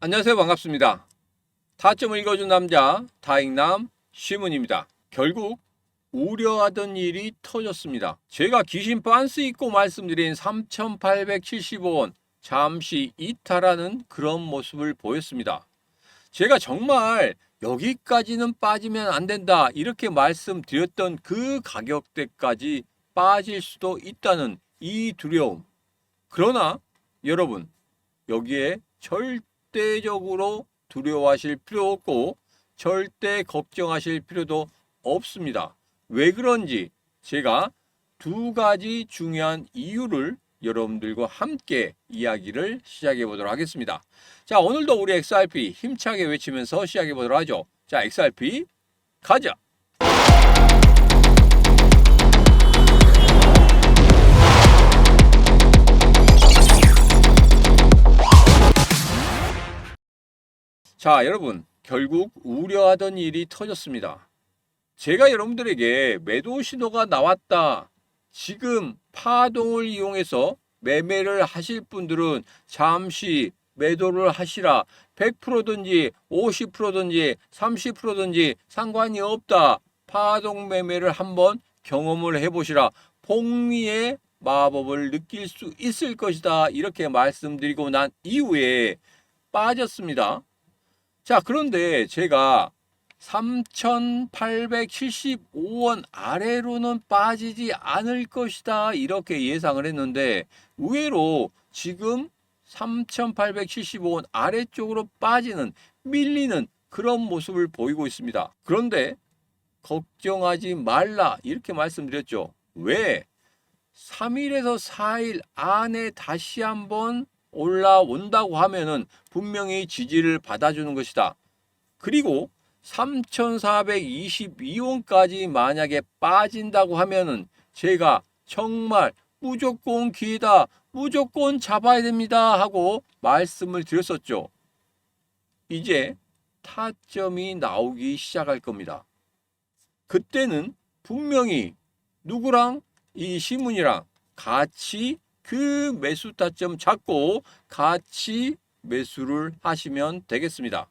안녕하세요. 반갑습니다. 타점을 읽어준 남자 다익남 시문입니다. 결국 우려하던 일이 터졌습니다. 제가 귀신 빤스 입고 말씀드린 3,875원 잠시 이탈하는 그런 모습을 보였습니다. 제가 정말 여기까지는 빠지면 안 된다 이렇게 말씀드렸던 그 가격대까지 빠질 수도 있다는 이 두려움. 그러나 여러분, 여기에 절대적으로 두려워하실 필요 없고 절대 걱정하실 필요도 없습니다. 왜 그런지 제가 두 가지 중요한 이유를 여러분들과 함께 이야기를 시작해 보도록 하겠습니다. 자, 오늘도 우리 XRP 힘차게 외치면서 시작해 보도록 하죠. 자, XRP 가자. 자, 여러분, 결국 우려하던 일이 터졌습니다. 제가 여러분들에게 매도 신호가 나왔다. 지금 파동을 이용해서 매매를 하실 분들은 잠시 매도를 하시라. 100%든지 50%든지 30%든지 상관이 없다. 파동 매매를 한번 경험을 해보시라. 복리의 마법을 느낄 수 있을 것이다. 이렇게 말씀드리고 난 이후에 빠졌습니다. 자, 그런데 제가 3,875원 아래로는 빠지지 않을 것이다 이렇게 예상을 했는데 의외로 지금 3,875원 아래쪽으로 빠지는 밀리는 그런 모습을 보이고 있습니다. 그런데 걱정하지 말라 이렇게 말씀드렸죠. 왜? 3일에서 4일 안에 다시 한번 올라온다고 하면은 분명히 지지를 받아주는 것이다. 그리고 3,422원까지 만약에 빠진다고 하면은 제가 정말 무조건 기회다, 무조건 잡아야 됩니다 하고 말씀을 드렸었죠. 이제 타점이 나오기 시작할 겁니다. 그때는 분명히 누구랑 이 시문이랑 같이 그 매수 타점 잡고 같이 매수를 하시면 되겠습니다.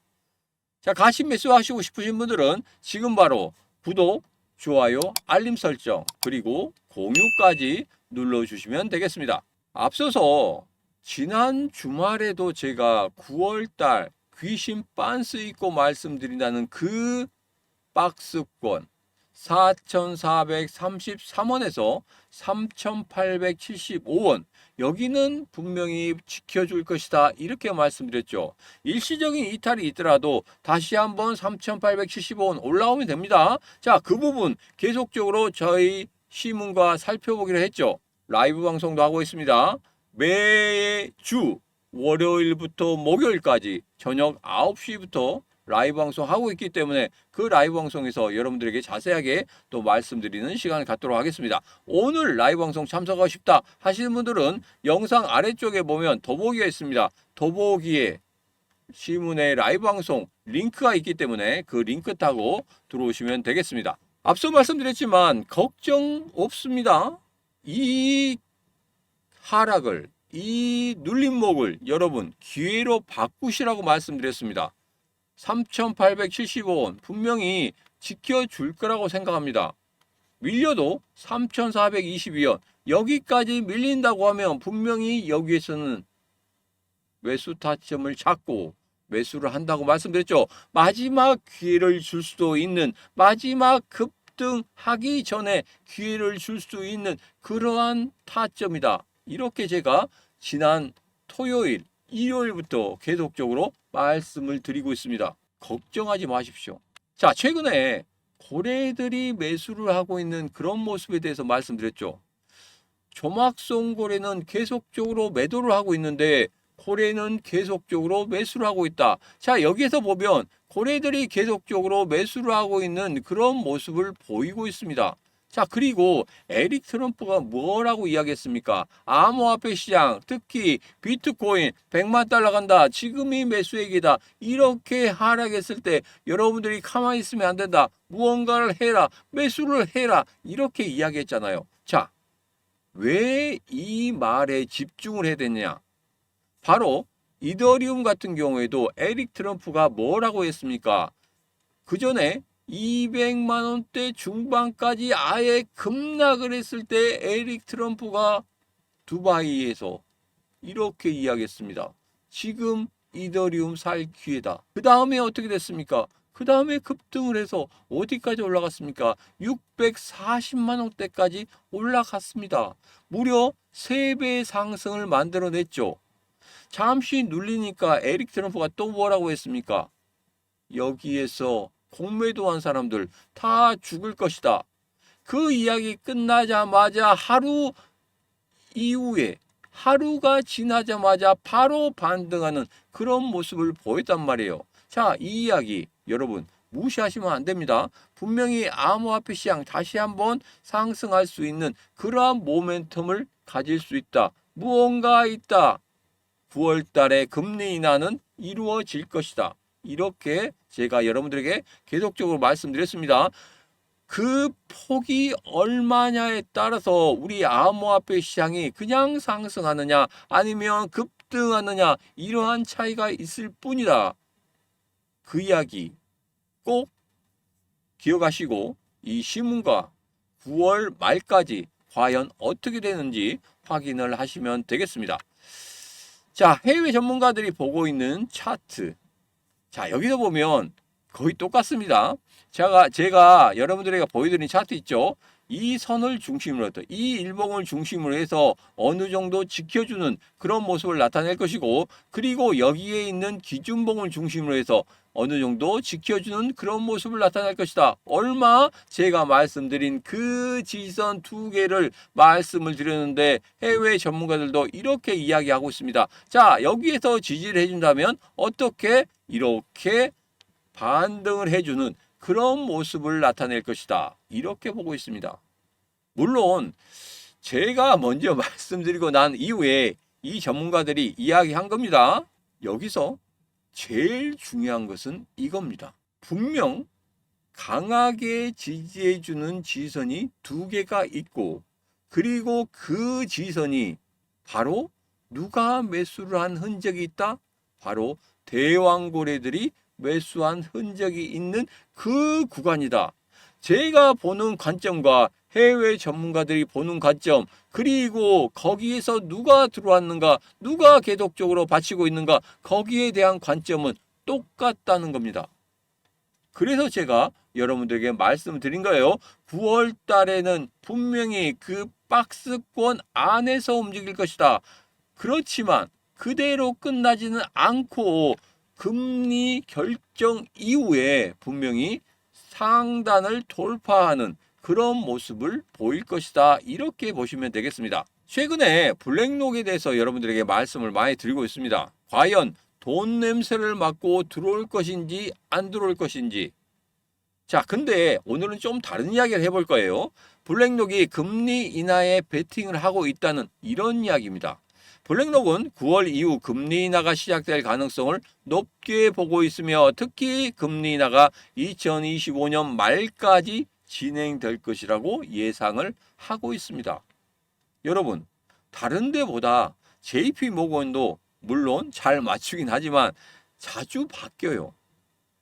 자, 같이 매수 하시고 싶으신 분들은 지금 바로 구독, 좋아요, 알림 설정, 그리고 공유까지 눌러주시면 되겠습니다. 앞서서 지난 주말에도 제가 9월달 귀신 빤스 입고 말씀드린다는 그 박스권 4,433원에서 3,875원 여기는 분명히 지켜줄 것이다 이렇게 말씀드렸죠. 일시적인 이탈이 있더라도 다시 한번 3,875원 올라오면 됩니다. 자, 그 부분 계속적으로 저희 시문과 살펴보기로 했죠. 라이브 방송도 하고 있습니다. 매주 월요일부터 목요일까지 저녁 9시부터 라이브 방송 하고 있기 때문에 그 라이브 방송에서 여러분들에게 자세하게 또 말씀드리는 시간을 갖도록 하겠습니다. 오늘 라이브 방송 참석하고 싶다 하시는 분들은 영상 아래쪽에 보면 더보기가 있습니다. 더보기에 시문의 라이브 방송 링크가 있기 때문에 그 링크 타고 들어오시면 되겠습니다. 앞서 말씀드렸지만 걱정 없습니다. 이 하락을 이 눌림목을 여러분 기회로 바꾸시라고 말씀드렸습니다. 3,875원 분명히 지켜줄 거라고 생각합니다. 밀려도 3,422원 여기까지 밀린다고 하면 분명히 여기에서는 매수 타점을 잡고 매수를 한다고 말씀드렸죠. 마지막 기회를 줄 수도 있는 마지막 급등하기 전에 기회를 줄 수 있는 그러한 타점이다. 이렇게 제가 지난 토요일 일요일부터 계속적으로 말씀을 드리고 있습니다. 걱정하지 마십시오. 자, 최근에 고래들이 매수를 하고 있는 그런 모습에 대해서 말씀드렸죠. 조막송 고래는 계속적으로 매도를 하고 있는데 고래는 계속적으로 매수를 하고 있다. 자, 여기에서 보면 고래들이 계속적으로 매수를 하고 있는 그런 모습을 보이고 있습니다. 자, 그리고 에릭 트럼프가 뭐라고 이야기했습니까? 암호화폐 시장, 특히 비트코인 100만 달러 간다. 지금이 매수액이다. 이렇게 하락했을 때 여러분들이 가만히 있으면 안 된다. 무언가를 해라. 매수를 해라. 이렇게 이야기했잖아요. 자, 왜 이 말에 집중을 해야 되냐? 바로 이더리움 같은 경우에도 에릭 트럼프가 뭐라고 했습니까? 그 전에 200만 원대 중반까지 아예 급락을 했을 때 에릭 트럼프가 두바이에서 이렇게 이야기했습니다. 지금 이더리움 살 기회다. 그 다음에 어떻게 됐습니까? 그 다음에 급등을 해서 어디까지 올라갔습니까? 640만 원대까지 올라갔습니다. 무려 3배 상승을 만들어냈죠. 잠시 눌리니까 에릭 트럼프가 또 뭐라고 했습니까? 여기에서 공매도한 사람들 다 죽을 것이다. 그 이야기 끝나자마자 하루 이후에 하루가 지나자마자 바로 반등하는 그런 모습을 보였단 말이에요. 자, 이 이야기 여러분 무시하시면 안 됩니다. 분명히 암호화폐 시장 다시 한번 상승할 수 있는 그러한 모멘텀을 가질 수 있다. 무언가 있다. 9월 달에 금리 인하는 이루어질 것이다. 이렇게 제가 여러분들에게 계속적으로 말씀드렸습니다. 그 폭이 얼마냐에 따라서 우리 암호화폐 시장이 그냥 상승하느냐 아니면 급등하느냐 이러한 차이가 있을 뿐이다. 그 이야기 꼭 기억하시고 이 신문과 9월 말까지 과연 어떻게 되는지 확인을 하시면 되겠습니다. 자, 해외 전문가들이 보고 있는 차트. 자, 여기서 보면 거의 똑같습니다. 제가 여러분들에게 보여드린 차트 있죠? 이 선을 중심으로 해서 이 일봉을 중심으로 해서 어느 정도 지켜주는 그런 모습을 나타낼 것이고, 그리고 여기에 있는 기준봉을 중심으로 해서 어느 정도 지켜주는 그런 모습을 나타낼 것이다. 얼마? 제가 말씀드린 그 지선 2개를 말씀을 드렸는데 해외 전문가들도 이렇게 이야기하고 있습니다. 자, 여기에서 지지를 해준다면 어떻게? 이렇게 반등을 해주는 그런 모습을 나타낼 것이다. 이렇게 보고 있습니다. 물론 제가 먼저 말씀드리고 난 이후에 이 전문가들이 이야기한 겁니다. 여기서 제일 중요한 것은 이겁니다. 분명 강하게 지지해주는 지선이 2개가 있고, 그리고 그 지선이 바로 누가 매수를 한 흔적이 있다? 바로 대왕고래들이 매수한 흔적이 있는 그 구간이다. 제가 보는 관점과 해외 전문가들이 보는 관점, 그리고 거기에서 누가 들어왔는가, 누가 계속적으로 받치고 있는가, 거기에 대한 관점은 똑같다는 겁니다. 그래서 제가 여러분들에게 말씀드린 거예요. 9월 달에는 분명히 그 박스권 안에서 움직일 것이다. 그렇지만 그대로 끝나지는 않고 금리 결정 이후에 분명히 상단을 돌파하는 그런 모습을 보일 것이다. 이렇게 보시면 되겠습니다. 최근에 블랙록에 대해서 여러분들에게 말씀을 많이 드리고 있습니다. 과연 돈 냄새를 맡고 들어올 것인지 안 들어올 것인지. 자, 근데 오늘은 좀 다른 이야기를 해볼 거예요. 블랙록이 금리 인하에 베팅을 하고 있다는 이런 이야기입니다. 블랙록은 9월 이후 금리 인하가 시작될 가능성을 높게 보고 있으며, 특히 금리 인하가 2025년 말까지 진행될 것이라고 예상을 하고 있습니다. 여러분, 다른 데보다 JP 모건도 물론 잘 맞추긴 하지만 자주 바뀌어요.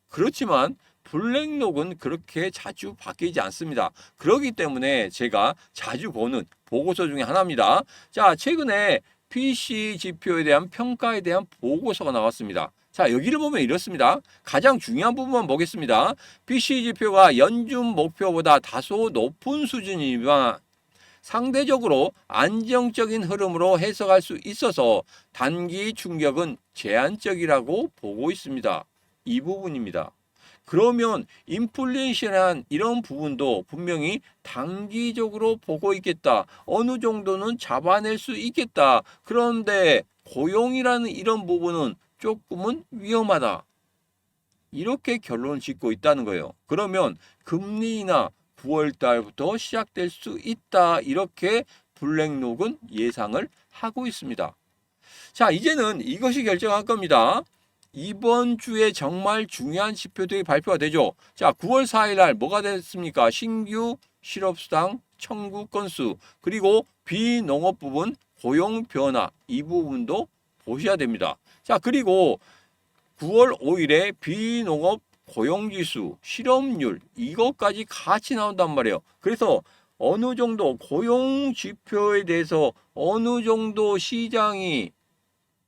그렇지만 블랙록은 그렇게 자주 바뀌지 않습니다. 그렇기 때문에 제가 자주 보는 보고서 중에 하나입니다. 자, 최근에 PC 지표에 대한 평가에 대한 보고서가 나왔습니다. 자, 여기를 보면 이렇습니다. 가장 중요한 부분만 보겠습니다. PC 지표가 연준 목표보다 다소 높은 수준이지만 상대적으로 안정적인 흐름으로 해석할 수 있어서 단기 충격은 제한적이라고 보고 있습니다. 이 부분입니다. 그러면 인플레이션한 이런 부분도 분명히 단기적으로 보고 있겠다. 어느 정도는 잡아낼 수 있겠다. 그런데 고용이라는 이런 부분은 조금은 위험하다. 이렇게 결론을 짓고 있다는 거예요. 그러면 금리 인하 9월 달부터 시작될 수 있다. 이렇게 블랙록은 예상을 하고 있습니다. 자, 이제는 이것이 결정할 겁니다. 이번 주에 정말 중요한 지표들이 발표가 되죠. 자, 9월 4일 날 뭐가 됐습니까? 신규 실업수당 청구 건수, 그리고 비농업 부분 고용 변화, 이 부분도 보셔야 됩니다. 자, 그리고 9월 5일에 비농업 고용지수, 실업률 이것까지 같이 나온단 말이에요. 그래서 어느 정도 고용 지표에 대해서 어느 정도 시장이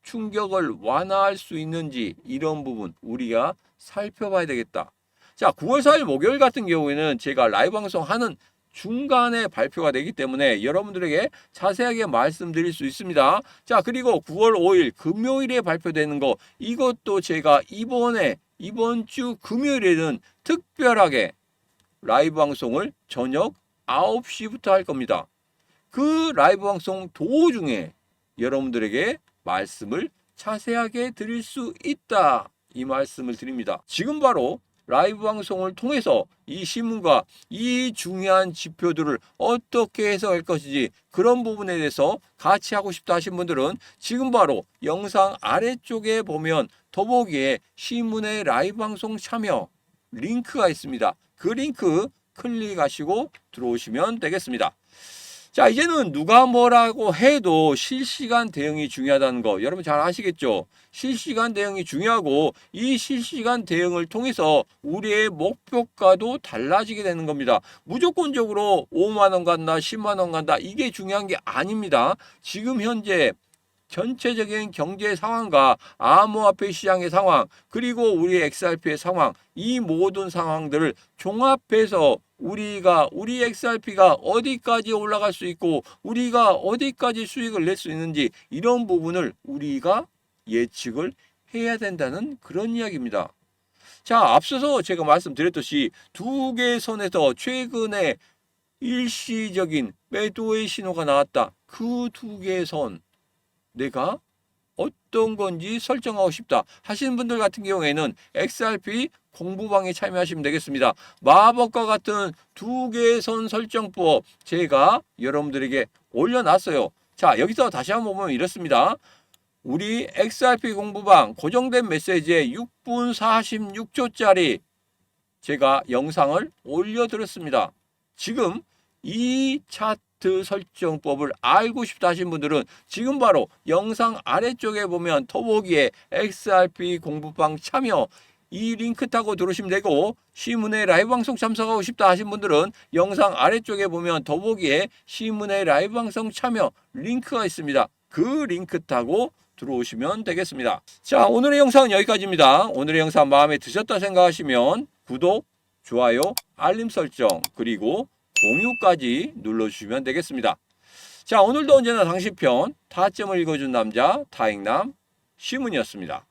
충격을 완화할 수 있는지 이런 부분 우리가 살펴봐야 되겠다. 자, 9월 4일 목요일 같은 경우에는 제가 라이브 방송하는 중간에 발표가 되기 때문에 여러분들에게 자세하게 말씀드릴 수 있습니다. 자, 그리고 9월 5일 금요일에 발표되는 거 이것도 제가 이번 주 금요일에는 특별하게 라이브 방송을 저녁 9시부터 할 겁니다. 그 라이브 방송 도중에 여러분들에게 말씀을 자세하게 드릴 수 있다. 이 말씀을 드립니다. 지금 바로 라이브 방송을 통해서 이 신문과 이 중요한 지표들을 어떻게 해석할 것인지 그런 부분에 대해서 같이 하고 싶다 하신 분들은 지금 바로 영상 아래쪽에 보면 더보기에 신문의 라이브 방송 참여 링크가 있습니다. 그 링크 클릭하시고 들어오시면 되겠습니다. 자, 이제는 누가 뭐라고 해도 실시간 대응이 중요하다는 거 여러분 잘 아시겠죠? 실시간 대응이 중요하고 이 실시간 대응을 통해서 우리의 목표가도 달라지게 되는 겁니다. 무조건적으로 5만 원 간다, 10만 원 간다 이게 중요한 게 아닙니다. 지금 현재 전체적인 경제 상황과 암호화폐 시장의 상황 그리고 우리 XRP의 상황 이 모든 상황들을 종합해서 우리 XRP가 어디까지 올라갈 수 있고 우리가 어디까지 수익을 낼 수 있는지 이런 부분을 우리가 예측을 해야 된다는 그런 이야기입니다. 자, 앞서서 제가 말씀드렸듯이 두 개의 선에서 최근에 일시적인 매도의 신호가 나왔다. 그 두 개의 선 내가 어떤 건지 설정하고 싶다 하시는 분들 같은 경우에는 XRP 공부방에 참여하시면 되겠습니다. 마법과 같은 두 개의 선 설정법 제가 여러분들에게 올려놨어요. 자, 여기서 다시 한번 보면 이렇습니다. 우리 XRP 공부방 고정된 메시지에 6분 46초짜리 제가 영상을 올려드렸습니다. 지금 이 차트 설정법을 알고 싶다 하신 분들은 지금 바로 영상 아래쪽에 보면 더보기에 XRP 공부방 참여 이 링크 타고 들어오시면 되고 신문의 라이브 방송 참석하고 싶다 하신 분들은 영상 아래쪽에 보면 더보기에 신문의 라이브 방송 참여 링크가 있습니다. 그 링크 타고 들어오시면 되겠습니다. 자, 오늘의 영상은 여기까지입니다. 오늘의 영상 마음에 드셨다 생각하시면 구독, 좋아요, 알림 설정 그리고 공유까지 눌러주시면 되겠습니다. 자, 오늘도 언제나 당신 편 타점을 읽어준 남자 타익남 시문이었습니다.